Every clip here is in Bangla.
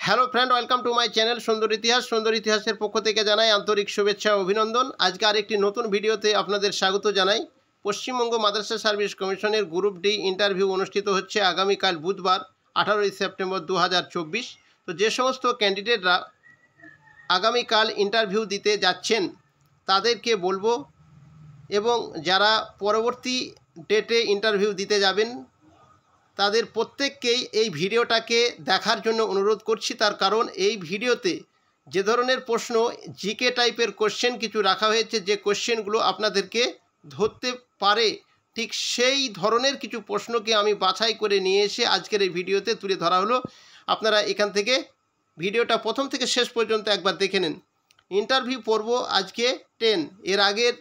Hello friend, welcome to my channel সুন্দর ইতিহাস। সুন্দর ইতিহাসের পক্ষ থেকে জানাই আন্তরিক শুভেচ্ছা ও অভিনন্দন। আজকে আরেকটি নতুন ভিডিওতে আপনাদের স্বাগত জানাই। পশ্চিমবঙ্গ মাদ্রাসা সার্ভিস কমিশনের গ্রুপ ডি ইন্টারভিউ অনুষ্ঠিত হচ্ছে আগামীকাল বুধবার 18ই সেপ্টেম্বর 2024। তো যে সমস্ত ক্যান্ডিডেটরা আগামীকাল ইন্টারভিউ দিতে যাচ্ছেন তাদেরকে বলবো, এবং যারা পরবর্তী ডেটে ইন্টারভিউ দিতে যাবেন তাদের প্রত্যেককেই এই ভিডিওটাকে দেখার জন্য অনুরোধ করছি। তার কারণ এই ভিডিওতে যে ধরনের প্রশ্ন জিকে টাইপের কোশ্চেন কিছু রাখা হয়েছে, যে কোশ্চেনগুলো আপনাদেরকে ধরতে পারে, ঠিক সেই ধরনের কিছু প্রশ্নকে আমি বাছাই করে নিয়ে এসে আজকের এই ভিডিওতে তুলে ধরা হলো। আপনারা এখান থেকে ভিডিওটা প্রথম থেকে শেষ পর্যন্ত একবার দেখে নিন। ইন্টারভিউ পর্ব আজকে 10, এর আগের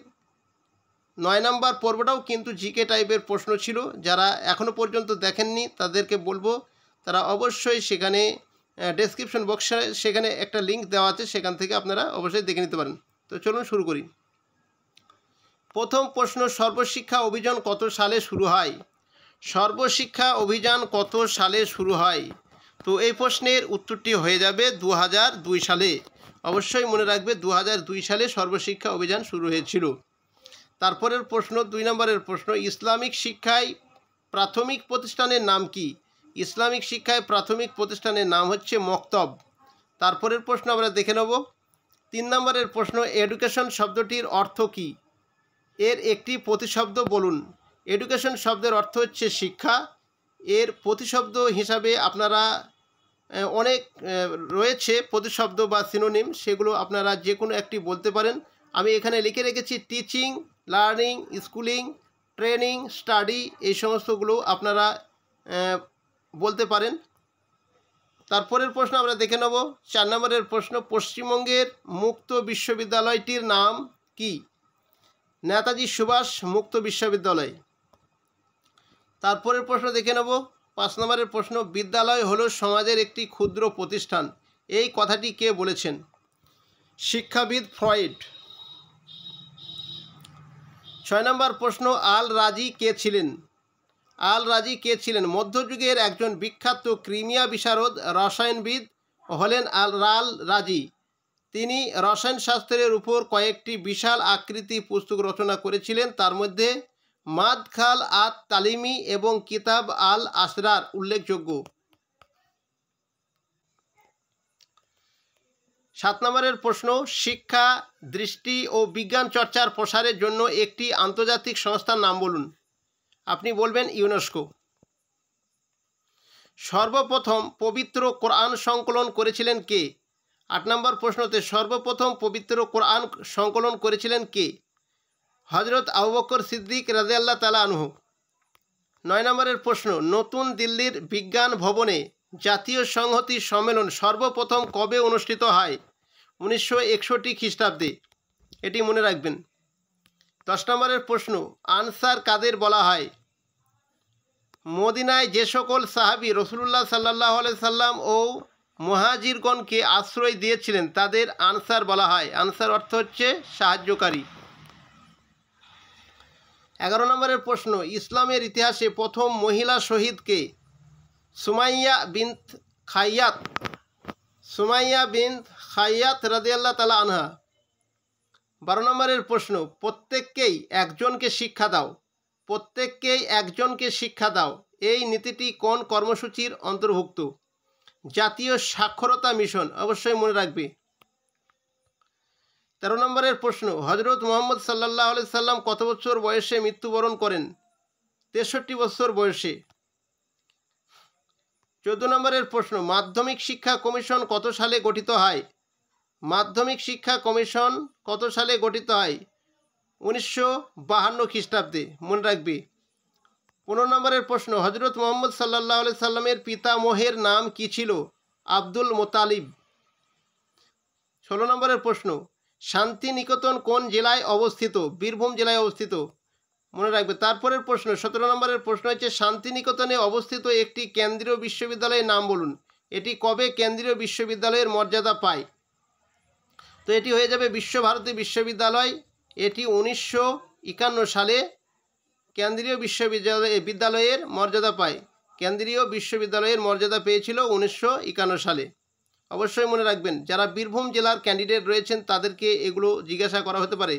9 নম্বর পর্বটাও কিন্তু জিকে টাইপের প্রশ্ন ছিল। যারা এখনও পর্যন্ত দেখেননি তাদেরকে বলবো তারা অবশ্যই সেখানে ডেসক্রিপশন বক্সে সেখানে একটা লিঙ্ক দেওয়া আছে, সেখান থেকে আপনারা অবশ্যই দেখে নিতে পারেন। তো চলুন শুরু করি। প্রথম প্রশ্ন, সর্বশিক্ষা অভিযান কত সালে শুরু হয়? সর্বশিক্ষা অভিযান কত সালে শুরু হয়? তো এই প্রশ্নের উত্তরটি হয়ে যাবে 2002 সালে। অবশ্যই মনে রাখবে 2002 সালে সর্বশিক্ষা অভিযান শুরু হয়েছিল। তারপরের প্রশ্ন, 2 নম্বরের প্রশ্ন, ইসলামিক শিক্ষায় প্রাথমিক প্রতিষ্ঠানের নাম কি? ইসলামিক শিক্ষায় প্রাথমিক প্রতিষ্ঠানের নাম হচ্ছে মক্তব। তারপরের প্রশ্ন আমরা দেখে নেব। 3 নম্বরের প্রশ্ন, এডুকেশন শব্দটির অর্থ কি? এর একটি প্রতিশব্দ বলুন। এডুকেশন শব্দের অর্থ হচ্ছে শিক্ষা। এর প্রতিশব্দ হিসাবে আপনারা অনেক রয়েছে প্রতিশব্দ বা সিনোনিম, সেগুলো আপনারা যে কোনো একটি বলতে পারেন। আমি এখানে লিখে রেখেছি teaching, learning, schooling, training, study, এই সমস্তগুলো আপনারা বলতে পারেন। তারপরের প্রশ্ন আমরা দেখে নেব। 4 নম্বরের প্রশ্ন, পশ্চিমবঙ্গের মুক্ত বিশ্ববিদ্যালয়টির নাম কি? নেতাজি সুভাষ মুক্ত বিশ্ববিদ্যালয়। তারপরের প্রশ্ন দেখে নেব। 5 নম্বরের প্রশ্ন, বিদ্যালয় হলো সমাজের একটি ক্ষুদ্র প্রতিষ্ঠান। এই কথাটি কে বলেছেন? শিক্ষাবিদ ফ্রয়েড। 6 নম্বর প্রশ্ন, আল রাজি কে ছিলেন? আল রাজি কে ছিলেন? মধ্যযুগের একজন বিখ্যাত ক্রিমিয়া বিশারদ রসায়নবিদ হলেন আল রাজি। তিনি রসায়নশাস্ত্রের উপর কয়েকটি বিশাল আকৃতি পুস্তক রচনা করেছিলেন। তার মধ্যে মাদখাল আত তালিমি এবং কিতাব আল আসরার উল্লেখযোগ্য। 7 নম্বরের প্রশ্ন, শিক্ষা, দৃষ্টি ও বিজ্ঞান চর্চার প্রসারের জন্য একটি আন্তর্জাতিক সংস্থার নাম বলুন। আপনি বলবেন ইউনেস্কো। সর্বপ্রথম পবিত্র কোরআন সংকলন করেছিলেন কে? 8 নম্বর প্রশ্নতে সর্বপ্রথম পবিত্র কোরআন সংকলন করেছিলেন কে? হযরত আবু বকর সিদ্দিক রাদিয়াল্লাহু তাআলা আনহু। 9 নম্বরের প্রশ্ন, নতুন দিল্লির বিজ্ঞান ভবনে জাতীয় সংহতি সম্মেলন সর্বপ্রথম কবে অনুষ্ঠিত হয়? 1961 খ্রিস্টাব্দে। এটি মনে রাখবেন। 10 নম্বরের প্রশ্ন, আনসার কাদের বলা হয়? মদিনায় যে সকল সাহাবী রাসূলুল্লাহ সাল্লাল্লাহু আলাইহি সাল্লাম ও মুহাজিরগণকে আশ্রয় দিয়েছিলেন তাদের আনসার বলা হয়। আনসার অর্থ হচ্ছে সাহায্যকারী। 11 নম্বরের প্রশ্ন, ইসলামের ইতিহাসে প্রথম মহিলা শহীদ কে? সুমাইয়া বিনত খাইয়াত। সুমাইয়া বিনত খাইয়াত রাদিয়াল্লাহু তাআলা আনহা। 12 নম্বরের প্রশ্ন, প্রত্যেককেই একজনকে শিক্ষা দাও। প্রত্যেককেই একজনকে শিক্ষা দাও, এই নীতিটি কোন কর্মসূচির অন্তর্ভুক্ত? জাতীয় সাক্ষরতা মিশন। অবশ্যই মনে রাখবে। 13 নম্বরের প্রশ্ন, হযরত মুহাম্মদ সাল্লাল্লাহু আলাইহি সাল্লাম কত বছর বয়সে মৃত্যুবরণ করেন? 63 বছর বয়সে। 14 নম্বরের প্রশ্ন, মাধ্যমিক শিক্ষা কমিশন কত সালে গঠিত হয়? মাধ্যমিক শিক্ষা কমিশন কত সালে গঠিত হয়? 1952 খ্রিস্টাব্দে। মনে রাখবে। 15 নম্বরের প্রশ্ন, হযরত মুহাম্মদ সাল্লাল্লাহু আলাইহি সাল্লামের পিতামহের নাম কি ছিল? আব্দুল মোতালিব। 16 নম্বরের প্রশ্ন, শান্তিনিকেতন কোন জেলায় অবস্থিত? বীরভূম জেলায় অবস্থিত। মনে রাখবে। তারপরের প্রশ্ন 17 নম্বরের প্রশ্ন হচ্ছে, শান্তিনিকেতনে অবস্থিত একটি কেন্দ্রীয় বিশ্ববিদ্যালয়ের নাম বলুন। এটি কবে কেন্দ্রীয় বিশ্ববিদ্যালয়ের মর্যাদা পায়? তো এটি হয়ে যাবে বিশ্বভারতী বিশ্ববিদ্যালয়। এটি 1951 সালে কেন্দ্রীয় বিশ্ববিদ্যালয়ের মর্যাদা পায়। কেন্দ্রীয় বিশ্ববিদ্যালয়ের মর্যাদা পেয়েছিল 1951 সালে। অবশ্যই মনে রাখবেন। যারা বীরভূম জেলার ক্যান্ডিডেট রয়েছেন তাদেরকে এগুলো জিজ্ঞাসা করা হতে পারে।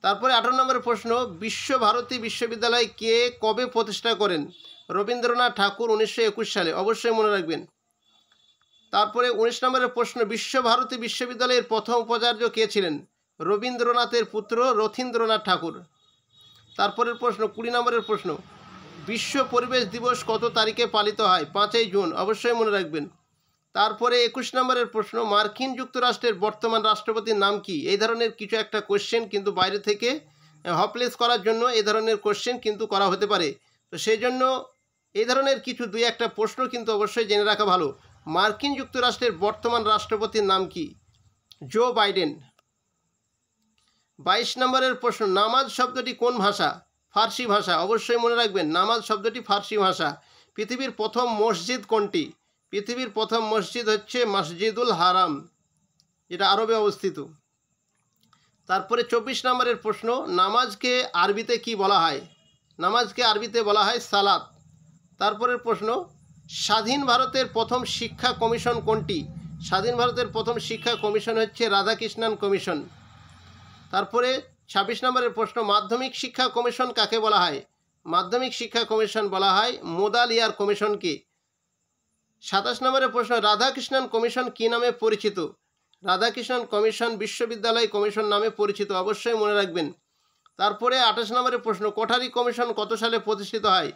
তারপরে 18 নম্বরের প্রশ্ন, বিশ্বভারতী বিশ্ববিদ্যালয় কে কবে প্রতিষ্ঠা করেন? রবীন্দ্রনাথ ঠাকুর 1921 সালে। অবশ্যই মনে রাখবেন। তারপরে 19 নম্বরের প্রশ্ন, বিশ্বভারতী বিশ্ববিদ্যালয়ের প্রথম উপাচার্য কে ছিলেন? রবীন্দ্রনাথের পুত্র রথীন্দ্রনাথ ঠাকুর। তারপরের প্রশ্ন 20 নম্বরের প্রশ্ন, বিশ্ব পরিবেশ দিবস কত তারিখে পালিত হয়? 5ই জুন। অবশ্যই মনে রাখবেন। তারপরে 21 নম্বরের প্রশ্ন, মার্কিন যুক্তরাষ্ট্রের বর্তমান রাষ্ট্রপতির নাম কি? এই ধরনের কিছু একটা কোশ্চেন কিন্তু বাইরে থেকে হপলেস করার জন্য এই ধরনের কোশ্চেন কিন্তু করা হতে পারে। তো সেই জন্য এই ধরনের কিছু দুই একটা প্রশ্ন কিন্তু অবশ্যই জেনে রাখা ভালো। মার্কিন যুক্তরাষ্ট্রের বর্তমান রাষ্ট্রপতির নাম কি? Joe Biden. 22 নম্বরের প্রশ্ন, নামাজ শব্দটি কোন ভাষা? ফার্সি ভাষা। অবশ্যই মনে রাখবেন, নামাজ শব্দটি ফার্সি ভাষা। পৃথিবীর প্রথম মসজিদ কোনটি? পৃথিবীর প্রথম মসজিদ হচ্ছে মসজিদুল হারাম, যেটা আরবে অবস্থিত। তারপরে 24 নম্বরের প্রশ্ন, নামাজকে আরবিতে কি বলা হয়? নামাজকে আরবিতে বলা হয় সালাত। তারপরের প্রশ্ন, স্বাধীন ভারতের প্রথম শিক্ষা কমিশন কোনটি? স্বাধীন ভারতের প্রথম শিক্ষা কমিশন হচ্ছে রাধাকৃষ্ণন কমিশন। তারপরে 26 নম্বরের প্রশ্ন, মাধ্যমিক শিক্ষা কমিশন কাকে বলা হয়? মাধ্যমিক শিক্ষা কমিশন বলা হয় মোদালিয়ার কমিশনকে। 27 নম্বরের প্রশ্ন, রাধাকৃষ্ণন কমিশন কী নামে পরিচিত? রাধাকৃষ্ণন কমিশন বিশ্ববিদ্যালয় কমিশন নামে পরিচিত। অবশ্যই মনে রাখবেন। তারপরে 28 নম্বরের প্রশ্ন, কোঠারি কমিশন কত সালে প্রতিষ্ঠিত হয়?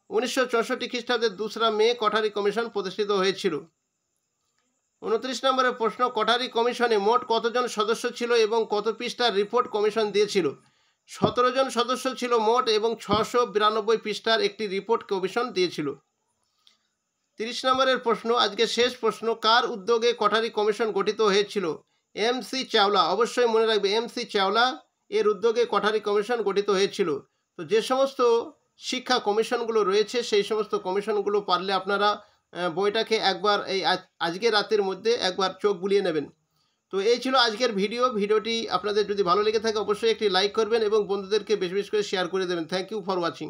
1964 খ্রিস্টাব্দের 2 মে কোঠারি কমিশন প্রতিষ্ঠিত হয়েছিল। 29 নম্বরের প্রশ্ন, কোঠারি কমিশনে মোট কতজন সদস্য ছিল এবং কত পৃষ্ঠার রিপোর্ট কমিশন দিয়েছিল? 17 জন সদস্য ছিল মোট এবং 692 পৃষ্ঠার একটি রিপোর্ট কমিশন দিয়েছিল। 30 নম্বরের প্রশ্ন, আজকে শেষ প্রশ্ন, কার উদ্যোগে কোঠারি কমিশন গঠিত হয়েছিল? MC চাওলা। অবশ্যই মনে রাখবে, MC চাওলা এর উদ্যোগে কোঠারি কমিশন গঠিত হয়েছিল। তো যে সমস্ত শিক্ষা কমিশনগুলো রয়েছে সেই সমস্ত কমিশনগুলো পারলে আপনারা বইটাকে একবার এই আজকের রাতের মধ্যে একবার চোখ বুলিয়ে নেবেন। তো এই ছিল আজকের ভিডিওটি আপনাদের যদি ভালো লেগে থাকে অবশ্যই একটি লাইক করবেন এবং বন্ধুদেরকে বেশি বেশি করে শেয়ার করে দেবেন। Thank you for watching.